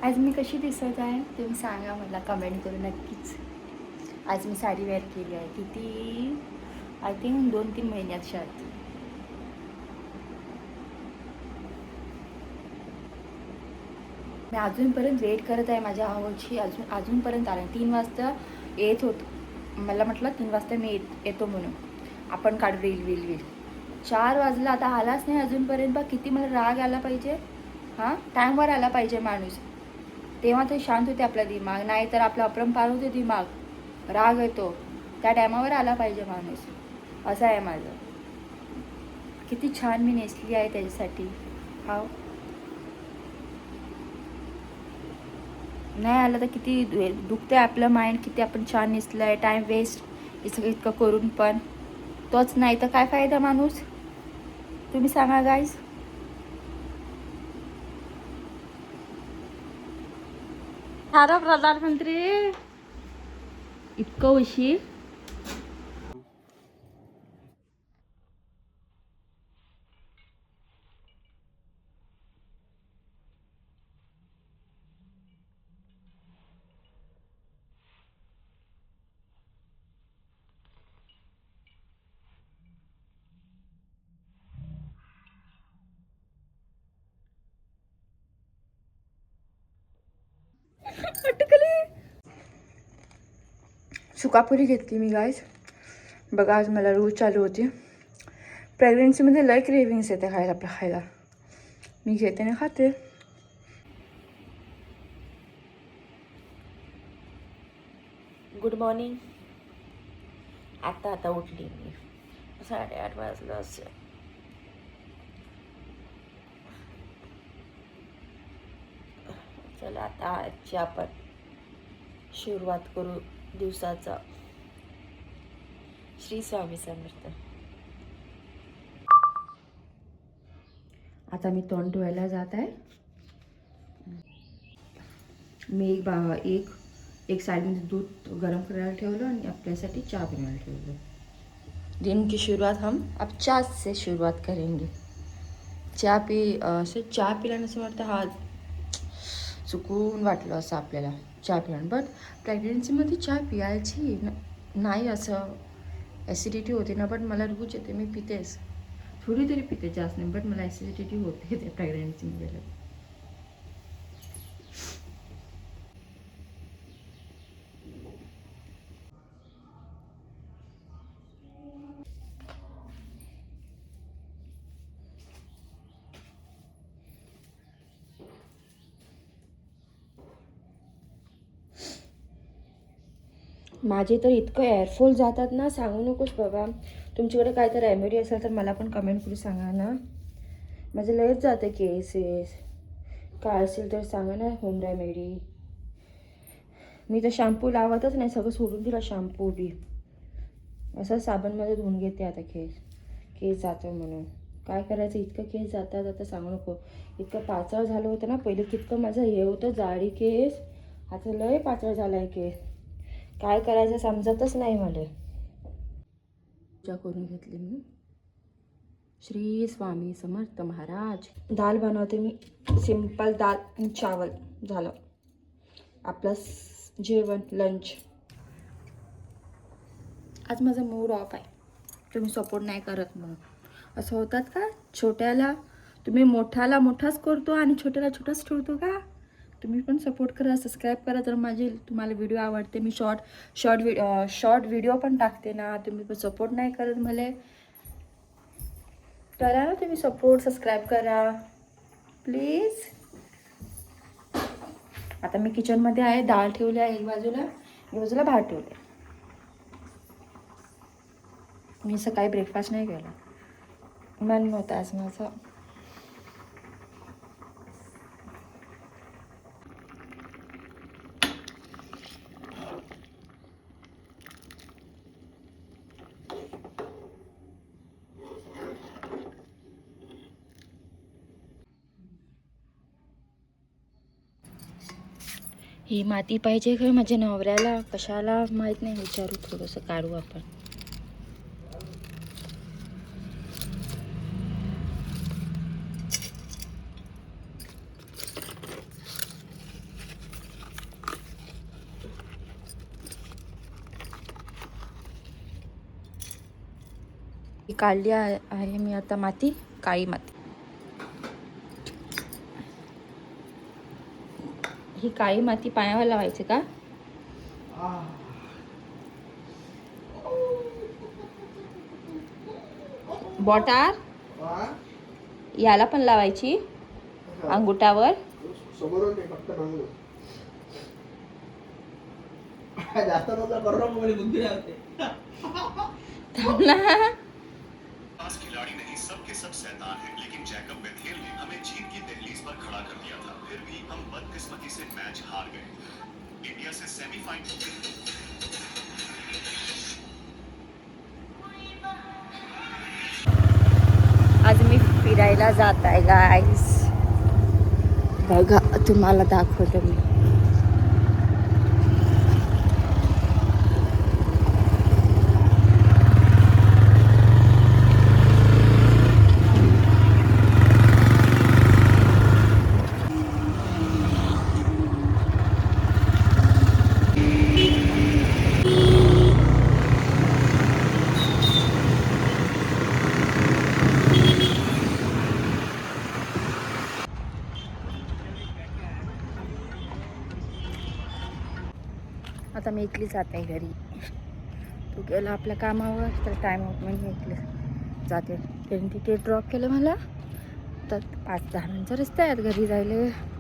आज मी कशी दिसत आहे तुम्ही सांगा मला कमेंट करून नक्कीच. आज मी साडी वेअर केली आहे. किती आय थिंक 2-3 महिन्याच्या आत. मी अजूनपर्यंत वेट करत आहे माझ्या आवडची. अजूनपर्यंत आला 3 वाजता येत होतं. मला म्हटलं 3 वाजता मी येतो म्हणून आपण काढू रील. 4 वाजला आता आलाच नाही अजूनपर्यंत. बघ किती मला राग आला पाहिजे. हां, टाईमवर आला पाहिजे माणूस, तेव्हा ते शांत होते आपला दिमाग. नाही तर आपला अपरंपार होते दिमाग, राग येतो. त्या टायमावर आला पाहिजे माणूस. असं आहे माझं. किती छान मी नेसली आहे त्याच्यासाठी. हाव, नाही आलं तर किती दुखते आपलं माइंड. किती आपण छान नेसलं आहे, टाईम वेस्ट इतकं करून पण तोच नाही तर काय फायदा माणूस. तुम्ही सांगा गाईज. हॅलो प्रधानमंत्री. इतकं उशीर. अटकली. सुकापुरी घेतली मी गाईज. बघा आज मला रोज चालू होती. प्रेग्नन्सीमध्ये लय क्रेविंग्स येते खायला. मी घेते आणि खाते. Good morning. आता उठली मी. 8:30 वाजलं असेल. चला आता आजची आपण सुरुवात करू दिवसाचा. श्री स्वामी समर्थ. आता मी तोंड धुवायला जात आहे. मी एक साइडमध्ये दूध गरम करायला ठेवलं आणि आपल्यासाठी चहा बनायला ठेवलं. दिन की शुरुआत हम अब चाय से शुरुआत करेंगे. चहा पिल्यानं असं वाटतं हा सुकून वाटलं असं आपल्याला चहा पिल्यानं. बट प्रेग्नन्सीमध्ये चहा पियायची नाही असं ॲसिडिटी होते ना. बट मला रोज येते, मी पितेच. थोडी तरी पिते, जास्त नाही. बट मला ॲसिडिटी होते ते प्रेग्नन्सीमध्ये. माझे तर इतकं एअरफॉल जातात ना, सांगू नकोस बाबा. तुमच्याकडे काय तर रेमेडी असेल तर मला पण कमेंट करून सांगा ना. माझं लयच जातं केसेस. काय असेल तर सांगा ना होम रेमेडी. मी तर शॅम्पू लावतच नाही, सगळं सोडून दिला शॅम्पू बी. असं साबणमध्ये धुवून घेते आता. केस जातं म्हणून काय करायचं. इतकं केस जातात आता सांगू नको. इतकं पातळ झालं होतं ना पहिले. कितकं माझं हे होतं जाडी केस. आता लय पातळ झालं आहे केस. काय करायचं समजतच नाही मला. पूजा करून घेतली मी. श्री स्वामी समर्थ महाराज. दाल बनवते मी. सिंपल दाल आणि चावल झालं आपलं जेवण, लंच. आज माझा मूड ऑफ आहे. तुम्ही सपोर्ट नाही करत म्हणून. असं होतात का? छोट्याला तुम्ही मोठाला मोठाच करतो आणि छोट्याला छोटाच ठेवतो का? तुम्ही पण सपोर्ट करा, सबस्क्राईब करा. जर माझे तुम्हाला व्हिडिओ आवडते, मी शॉर्ट व्हिडिओ पण टाकते ना. तुम्ही पण सपोर्ट नाही करत मला. करा ना तुम्ही सपोर्ट, सबस्क्राईब करा प्लीज. आता मी किचनमध्ये आहे. डाळ ठेवली आहे एक बाजूला भात ठेवले. मी सकाळी ब्रेकफास्ट नाही केला. मन नव्हतं आज माझं. ही माती पाहिजे का माझ्या नवऱ्याला, कशाला माहीत नाही. विचारू, थोडंसं काढू आपण. काढली आहे मी आता माती, काळी माती. ही काळी माती पायावर लावायची का? बॉटार याला पण लावायची अंगुठावर. समोरून ते फक्त नांगलो. जास्त नव्हता करू नको म्हणजे बुद्धी लागते. पास खिलाड़ी नहीं सबके सब शैतान हैं, लेकिन जैकब बेथेल ने हमें जीत की दहलीज पर खड़ा कर दिया था। फिर भी हम बदकिस्मती से मैच हार गए। इंडिया से सेमीफाइनल। आज मी फिरायला जात आहे गाईस. बघा तुम्हाला दाखवतो मी. आता मी एकली जात आहे घरी. तू गेला आपल्या कामावर तर टाईम आउट म्हणजे एकली जाते. त्यांनी तिथे ड्रॉप केलं मला. तर 5-10 मिनिटचा रस्ता आहेत घरी जायला.